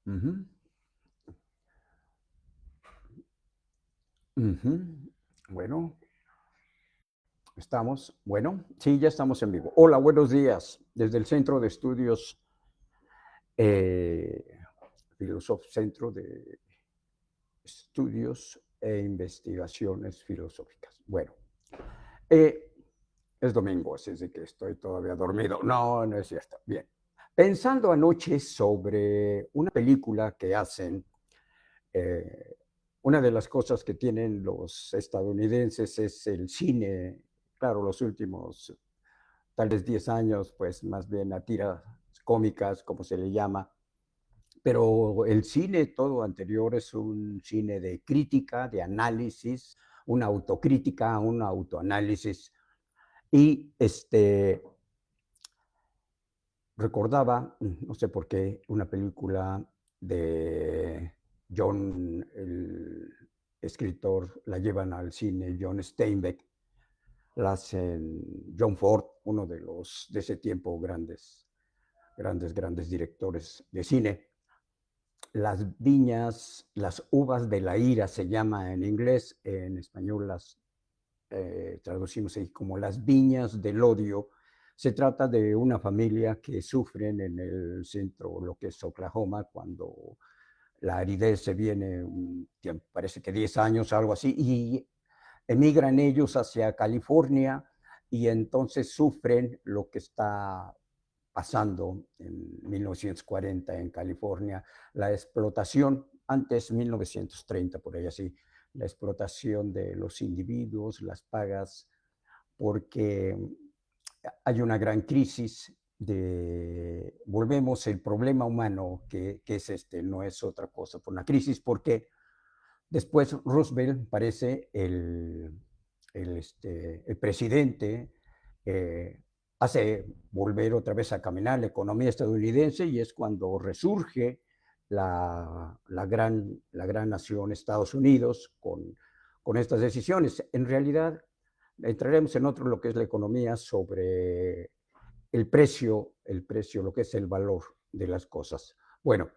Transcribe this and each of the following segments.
Ujú, ujú. Bueno, estamos. Bueno, sí, ya estamos en vivo. Hola, buenos días. Desde el Centro de Estudios, eh, Centro de Estudios e Investigaciones Filosóficas. Bueno, eh, es domingo, así es de que estoy todavía dormido. No, no es cierto. Bien. Pensando anoche sobre una película que hacen, eh, una de las cosas que tienen los estadounidenses es el cine. Claro, los últimos tal vez 10 años, pues más bien a tiras cómicas, como se le llama, pero el cine todo anterior es un cine de crítica, de análisis, una autocrítica, un autoanálisis. Y recordaba, no sé por qué, una película de John, el escritor, la llevan al cine, John Steinbeck, la hacen John Ford, uno de los de ese tiempo grandes directores de cine. Las viñas, las uvas de la ira se llama en inglés, en español las traducimos ahí como las viñas del odio. Se trata de una familia que sufren en el centro, lo que es Oklahoma, cuando la aridez se viene, parece que 10 años, algo así, y emigran ellos hacia California y entonces sufren lo que está pasando en 1940 en California, la explotación, antes 1930, por ahí así, la explotación de los individuos, las pagas, porque hay una gran crisis de, volvemos, el problema humano que es no es otra cosa, por una crisis, porque después Roosevelt parece el presidente, eh, hace volver otra vez a caminar la economía estadounidense y es cuando resurge la gran nación Estados Unidos con estas decisiones. En realidad, entraremos en otro lo que es la economía sobre el precio, lo que es el valor de las cosas. Bueno,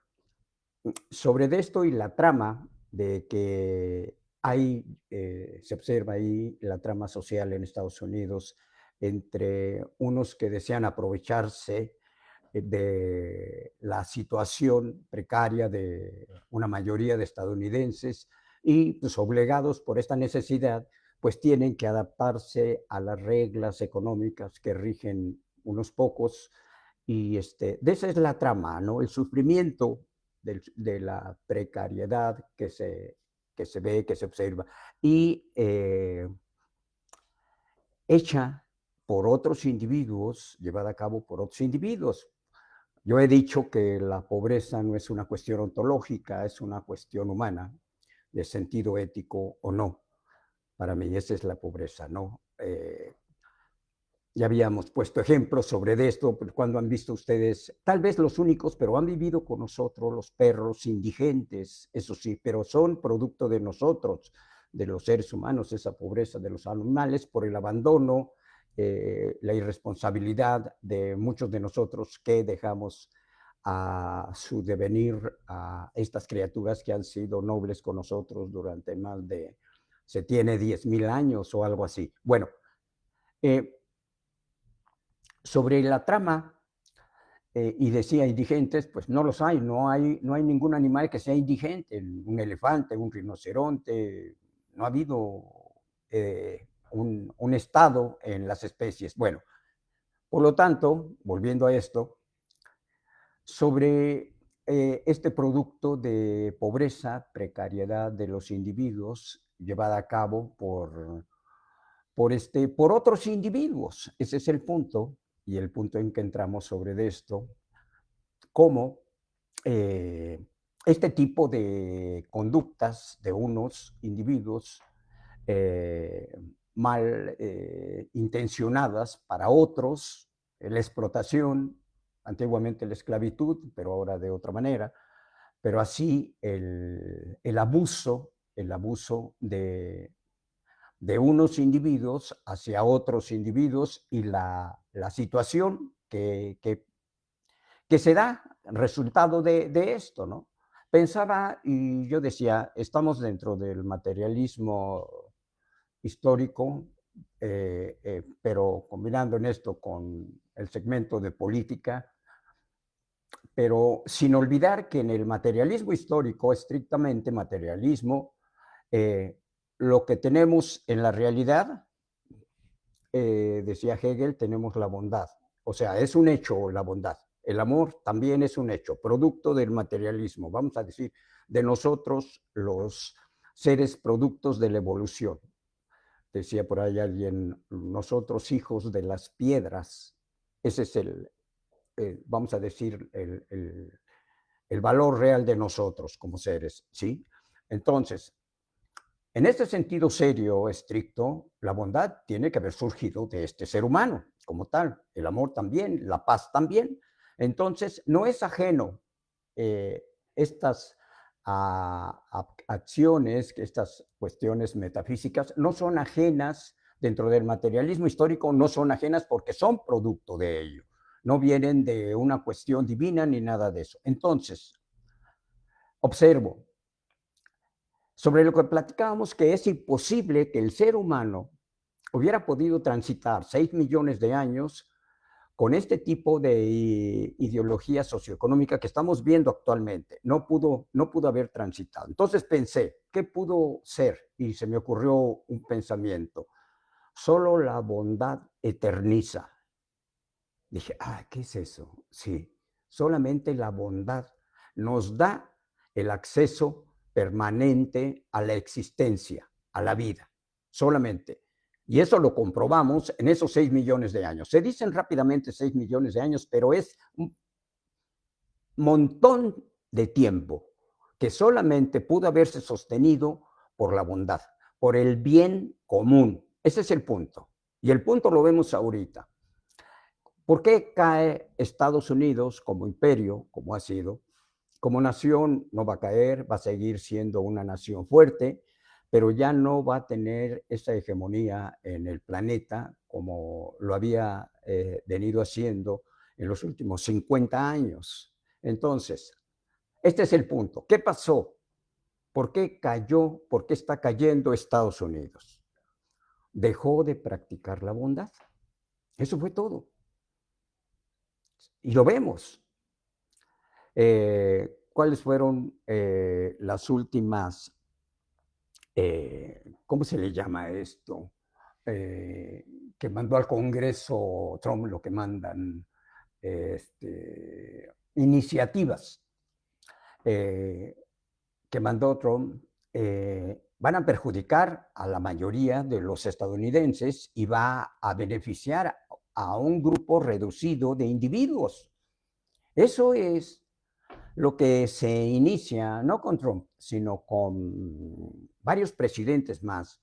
sobre de esto y la trama de que hay, se observa ahí la trama social en Estados Unidos entre unos que desean aprovecharse de la situación precaria de una mayoría de estadounidenses y pues obligados por esta necesidad, pues tienen que adaptarse a las reglas económicas que rigen unos pocos y de esa es la trama, ¿no? El sufrimiento de la precariedad que se ve, que se observa, y hecha por otros individuos, llevada a cabo por otros individuos. Yo he dicho que la pobreza no es una cuestión ontológica, es una cuestión humana, de sentido ético o no. Para mí esa es la pobreza, ¿no? Ya habíamos puesto ejemplos sobre esto, cuando han visto ustedes, tal vez los únicos, pero han vivido con nosotros los perros indigentes, eso sí, pero son producto de nosotros, de los seres humanos, esa pobreza de los animales por el abandono, la irresponsabilidad de muchos de nosotros que dejamos a su devenir a estas criaturas que han sido nobles con nosotros durante más de, se tiene 10,000 años o algo así. Bueno, eh, sobre la trama, y decía indigentes, pues no los hay, no hay ningún animal que sea indigente, un elefante, un rinoceronte, no ha habido un estado en las especies. Bueno, por lo tanto, volviendo a esto, sobre este producto de pobreza, precariedad de los individuos llevada a cabo por otros individuos. Ese es el punto, y el punto en que entramos sobre esto, cómo eh, este tipo de conductas de unos individuos eh, mal intencionadas para otros, la explotación, antiguamente la esclavitud, pero ahora de otra manera, pero así el abuso de unos individuos hacia otros individuos y la situación que se da resultado de esto, ¿no? Pensaba y yo decía, estamos dentro del materialismo histórico, pero combinando en esto con el segmento de política, pero sin olvidar que en el materialismo histórico, estrictamente materialismo, eh, lo que tenemos en la realidad, decía Hegel, tenemos la bondad. O sea, es un hecho la bondad. El amor también es un hecho, producto del materialismo, vamos a decir, de nosotros los seres productos de la evolución. Decía por ahí alguien, nosotros hijos de las piedras. Ese es vamos a decir, el valor real de nosotros como seres, ¿sí? Entonces, en este sentido serio, estricto, la bondad tiene que haber surgido de este ser humano como tal, el amor también, la paz también. Entonces, no es ajeno eh, estas acciones, estas cuestiones metafísicas, no son ajenas dentro del materialismo histórico, no son ajenas porque son producto de ello, no vienen de una cuestión divina ni nada de eso. Entonces, observo, sobre lo que platicábamos, que es imposible que el ser humano hubiera podido transitar 6 millones de años con este tipo de ideología socioeconómica que estamos viendo actualmente. No pudo haber transitado. Entonces pensé, ¿qué pudo ser? Y se me ocurrió un pensamiento. Solo la bondad eterniza. Dije, ¿qué es eso? Sí, solamente la bondad nos da el acceso permanente a la existencia, a la vida, solamente. Y eso lo comprobamos en esos 6 millones de años. Se dicen rápidamente 6 millones de años, pero es un montón de tiempo que solamente pudo haberse sostenido por la bondad, por el bien común. Ese es el punto. Y el punto lo vemos ahorita. ¿Por qué cae Estados Unidos como imperio, como ha sido? Como nación no va a caer, va a seguir siendo una nación fuerte, pero ya no va a tener esa hegemonía en el planeta como lo había venido haciendo en los últimos 50 años. Entonces, este es el punto. ¿Qué pasó? ¿Por qué cayó? ¿Por qué está cayendo Estados Unidos? Dejó de practicar la bondad. Eso fue todo. Y lo vemos. ¿Cuáles fueron las últimas, cómo se le llama esto? Que mandó al Congreso Trump, lo que mandan, iniciativas eh, que mandó Trump, van a perjudicar a la mayoría de los estadounidenses y va a beneficiar a un grupo reducido de individuos. Eso es lo que se inicia, no con Trump, sino con varios presidentes más.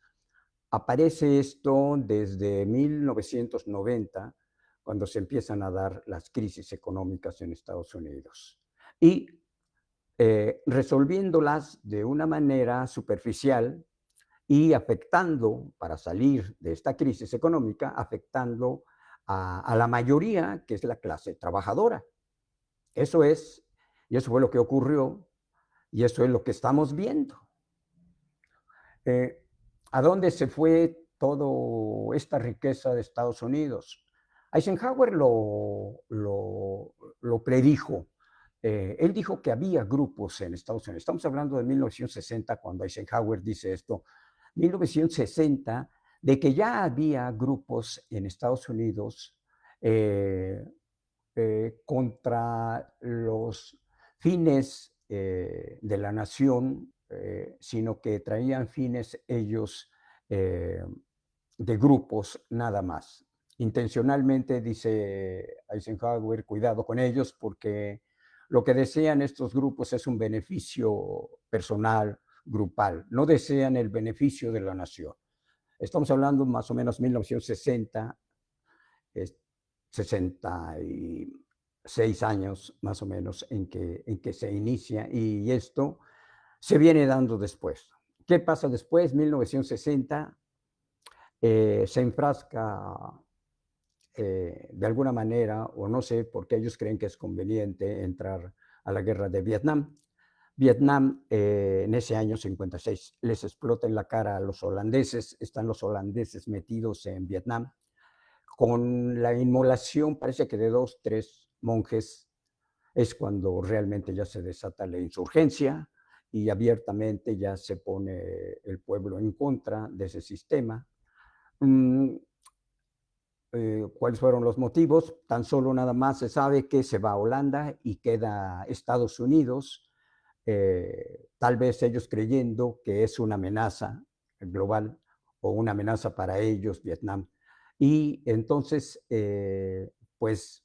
Aparece esto desde 1990, cuando se empiezan a dar las crisis económicas en Estados Unidos. Y resolviéndolas de una manera superficial y afectando, para salir de esta crisis económica, afectando a la mayoría, que es la clase trabajadora. Eso es, y eso fue lo que ocurrió, y eso es lo que estamos viendo. ¿A dónde se fue toda esta riqueza de Estados Unidos? Eisenhower lo predijo. Él dijo que había grupos en Estados Unidos. Estamos hablando de 1960, cuando Eisenhower dice esto. 1960, de que ya había grupos en Estados Unidos contra los fines de la nación, sino que traían fines ellos de grupos nada más. Intencionalmente, dice Eisenhower, cuidado con ellos porque lo que desean estos grupos es un beneficio personal, grupal, no desean el beneficio de la nación. Estamos hablando más o menos 1960, 66 años más o menos en que se inicia y esto se viene dando después. ¿Qué pasa después? 1960 se enfrasca de alguna manera, o no sé por qué ellos creen que es conveniente entrar a la guerra de Vietnam, Vietnam, en ese año 56, les explota en la cara a los holandeses, están los holandeses metidos en Vietnam, con la inmolación, parece que de 2, 3 monjes, es cuando realmente ya se desata la insurgencia y abiertamente ya se pone el pueblo en contra de ese sistema. Mm, ¿Cuáles fueron los motivos? Tan solo nada más se sabe que se va a Holanda y queda Estados Unidos, tal vez ellos creyendo que es una amenaza global o una amenaza para ellos, Vietnam. Y entonces, pues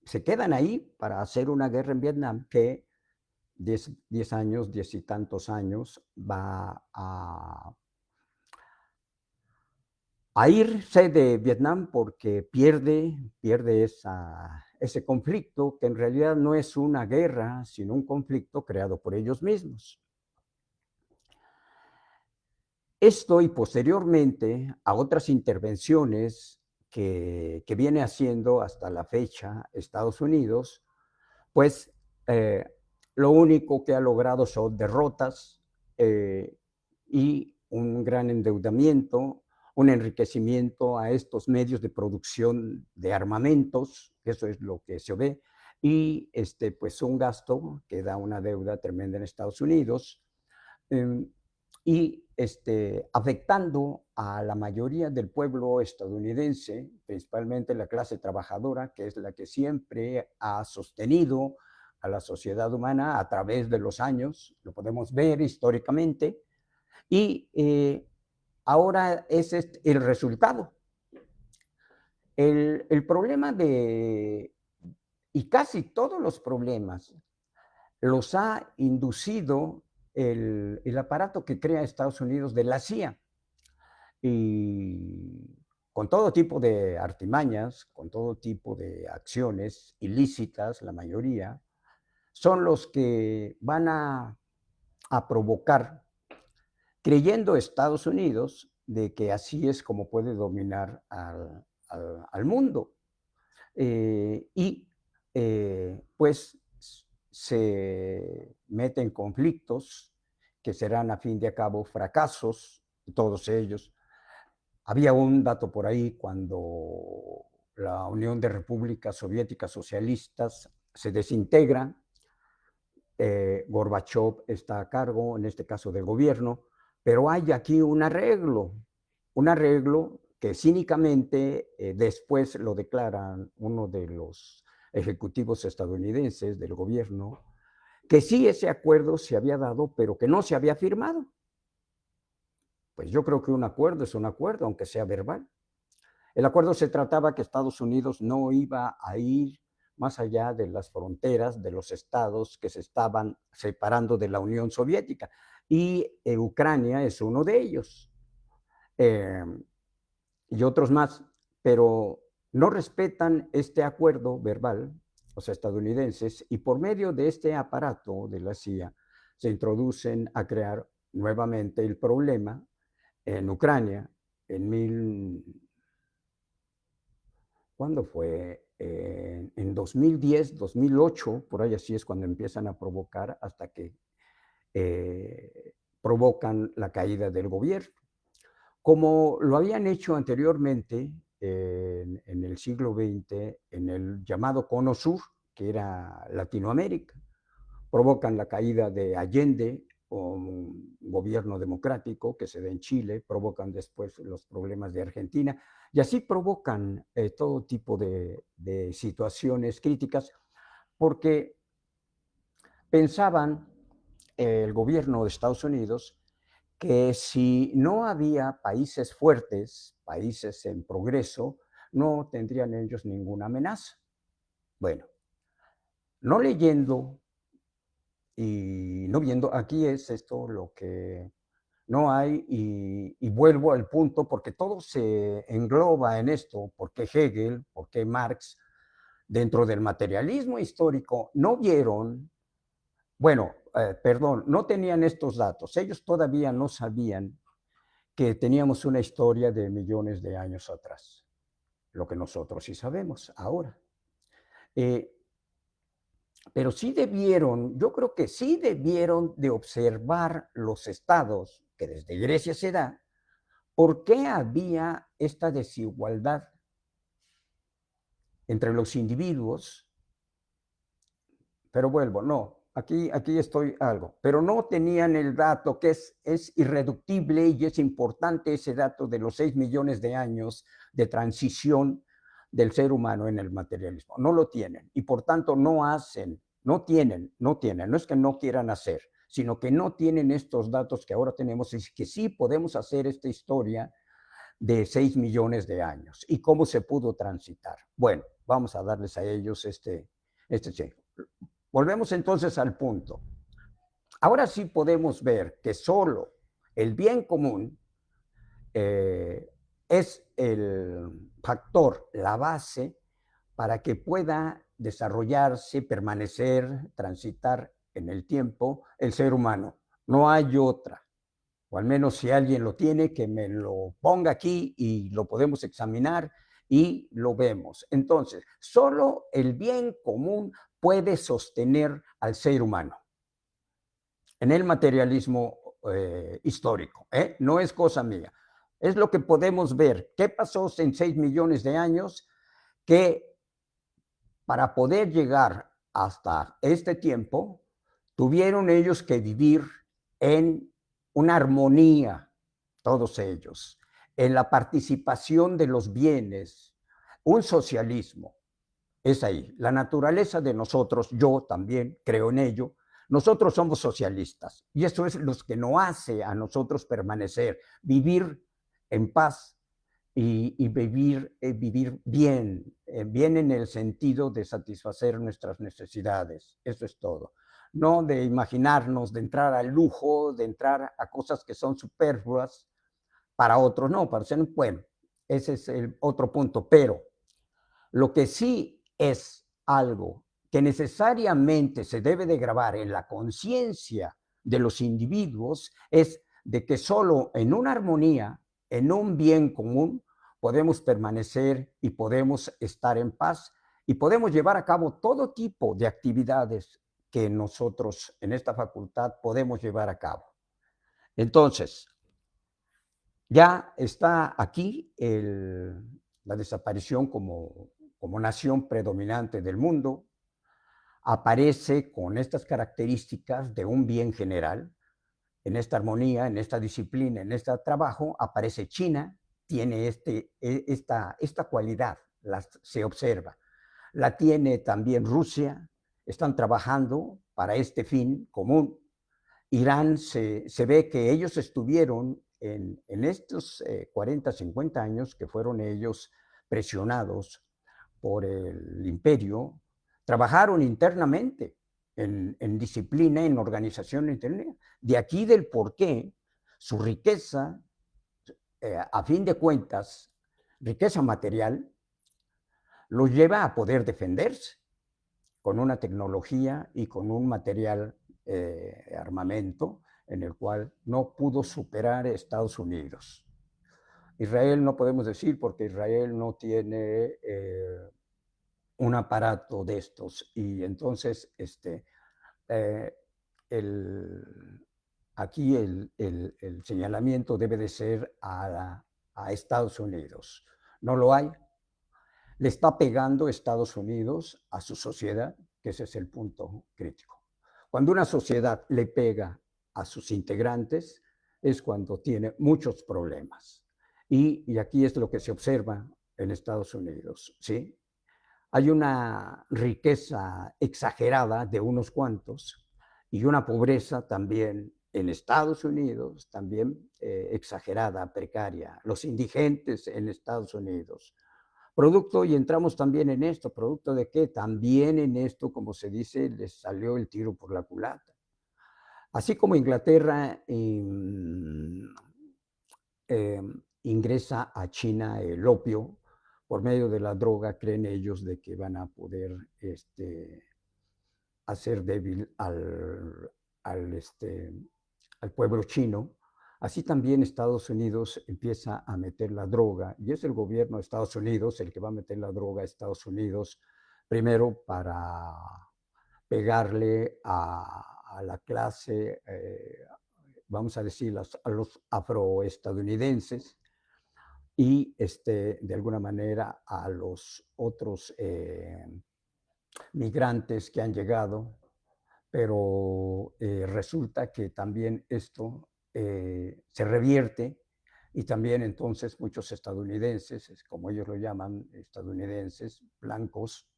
se quedan ahí para hacer una guerra en Vietnam que 10 años, 10 y tantos años, va a irse de Vietnam porque pierde ese conflicto, que en realidad no es una guerra, sino un conflicto creado por ellos mismos. Esto y posteriormente a otras intervenciones que viene haciendo hasta la fecha Estados Unidos, pues eh, lo único que ha logrado son derrotas eh, y un gran endeudamiento, un enriquecimiento a estos medios de producción de armamentos, eso es lo que se ve, y pues un gasto que da una deuda tremenda en Estados Unidos, eh, y afectando a la mayoría del pueblo estadounidense, principalmente la clase trabajadora, que es la que siempre ha sostenido a la sociedad humana a través de los años, lo podemos ver históricamente, y ahora ese es el resultado. El problema y casi todos los problemas los ha inducido el aparato que crea Estados Unidos de la CIA. Y con todo tipo de artimañas, con todo tipo de acciones ilícitas, la mayoría, son los que van a provocar, creyendo Estados Unidos de que así es como puede dominar al mundo. Y pues se mete en conflictos que serán a fin de cabo fracasos, todos ellos. Había un dato por ahí cuando la Unión de Repúblicas Soviéticas Socialistas se desintegra, Gorbachov está a cargo, en este caso del gobierno, pero hay aquí un arreglo que cínicamente después lo declaran uno de los ejecutivos estadounidenses del gobierno, que sí ese acuerdo se había dado, pero que no se había firmado. Pues yo creo que un acuerdo es un acuerdo, aunque sea verbal. El acuerdo se trataba que Estados Unidos no iba a ir más allá de las fronteras de los estados que se estaban separando de la Unión Soviética, y Ucrania es uno de ellos, eh, y otros más, pero no respetan este acuerdo verbal, los estadounidenses, y por medio de este aparato de la CIA se introducen a crear nuevamente el problema en Ucrania en ¿cuándo fue? En 2010, 2008, por ahí así es cuando empiezan a provocar hasta que provocan la caída del gobierno. Como lo habían hecho anteriormente en el siglo XX, en el llamado Cono Sur, que era Latinoamérica, provocan la caída de Allende, un gobierno democrático que se da en Chile, provocan después los problemas de Argentina, y así provocan todo tipo de situaciones críticas, porque pensaban el gobierno de Estados Unidos que si no había países fuertes, países en progreso, no tendrían ellos ninguna amenaza. Bueno, no leyendo y no viendo, aquí es esto lo que no hay, y vuelvo al punto, porque todo se engloba en esto, ¿por qué Hegel, por qué Marx, dentro del materialismo histórico, no vieron, bueno, perdón, no tenían estos datos, ellos todavía no sabían que teníamos una historia de millones de años atrás, lo que nosotros sí sabemos ahora. Eh, pero sí debieron, yo creo que sí debieron de observar los estados, que desde Grecia se da, por qué había esta desigualdad entre los individuos. Pero vuelvo, no, aquí estoy algo, pero no tenían el dato que es irreductible y es importante ese dato de los 6 millones de años de transición del ser humano en el materialismo. No lo tienen y por tanto no hacen, no es que no quieran hacer, sino que no tienen estos datos que ahora tenemos y que sí podemos hacer esta historia de 6 millones de años y cómo se pudo transitar. Bueno, vamos a darles a ellos este cheque. Volvemos entonces al punto. Ahora sí podemos ver que solo el bien común es el factor, la base para que pueda desarrollarse, permanecer, transitar en el tiempo el ser humano. No hay otra. O al menos si alguien lo tiene, que me lo ponga aquí y lo podemos examinar y lo vemos. Entonces, solo el bien común puede sostener al ser humano en el materialismo histórico. No es cosa mía. Es lo que podemos ver. ¿Qué pasó en 6 millones de años? Que para poder llegar hasta este tiempo, tuvieron ellos que vivir en una armonía, todos ellos, en la participación de los bienes, un socialismo. Es ahí. La naturaleza de nosotros, yo también creo en ello, nosotros somos socialistas y eso es lo que nos hace a nosotros permanecer, vivir en paz y vivir bien, bien en el sentido de satisfacer nuestras necesidades. Eso es todo. No de imaginarnos, de entrar al lujo, de entrar a cosas que son superfluas para otros, no, para ser, bueno, ese es el otro punto. Pero lo que sí es algo que necesariamente se debe de grabar en la conciencia de los individuos es de que solo en una armonía, en un bien común, podemos permanecer y podemos estar en paz y podemos llevar a cabo todo tipo de actividades que nosotros en esta facultad podemos llevar a cabo. Entonces, ya está aquí la desaparición como nación predominante del mundo, aparece con estas características de un bien general, en esta armonía, en esta disciplina, en este trabajo, aparece China, tiene esta cualidad, se observa. La tiene también Rusia, están trabajando para este fin común. Irán se ve que ellos estuvieron en estos 40, 50 años que fueron ellos presionados por el imperio, trabajaron internamente en disciplina, en organización interna. De aquí del por qué su riqueza, a fin de cuentas, riqueza material, los lleva a poder defenderse con una tecnología y con un material armamento en el cual no pudo superar Estados Unidos. Israel no podemos decir porque Israel no tiene un aparato de estos y entonces eh, el, aquí el señalamiento debe de ser a Estados Unidos. No lo hay. Le está pegando Estados Unidos a su sociedad, que ese es el punto crítico. Cuando una sociedad le pega a sus integrantes es cuando tiene muchos problemas. Y aquí es lo que se observa en Estados Unidos, ¿sí? Hay una riqueza exagerada de unos cuantos y una pobreza también en Estados Unidos, también exagerada, precaria. Los indigentes en Estados Unidos. Producto, y entramos también en esto, producto de que también en esto, como se dice, les salió el tiro por la culata. Así como Inglaterra ingresa a China el opio, por medio de la droga, creen ellos de que van a poder hacer débil al pueblo chino. Así también Estados Unidos empieza a meter la droga, y es el gobierno de Estados Unidos el que va a meter la droga a Estados Unidos, primero pegarle a la clase, vamos a decir, a los afroestadounidenses y de alguna manera a los otros migrantes que han llegado, pero resulta que también esto se revierte y también entonces muchos estadounidenses, como ellos lo llaman, estadounidenses blancos,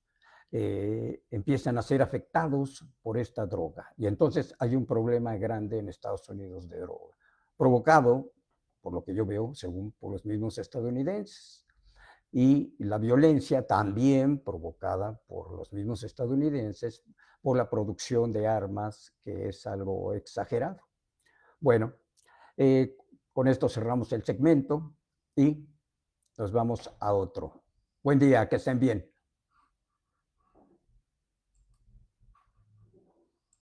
empiezan a ser afectados por esta droga. Y entonces hay un problema grande en Estados Unidos de droga, provocado, por lo que yo veo, según por los mismos estadounidenses. Y la violencia también provocada por los mismos estadounidenses por la producción de armas, que es algo exagerado. Bueno, eh, con esto cerramos el segmento y nos vamos a otro. Buen día, que estén bien.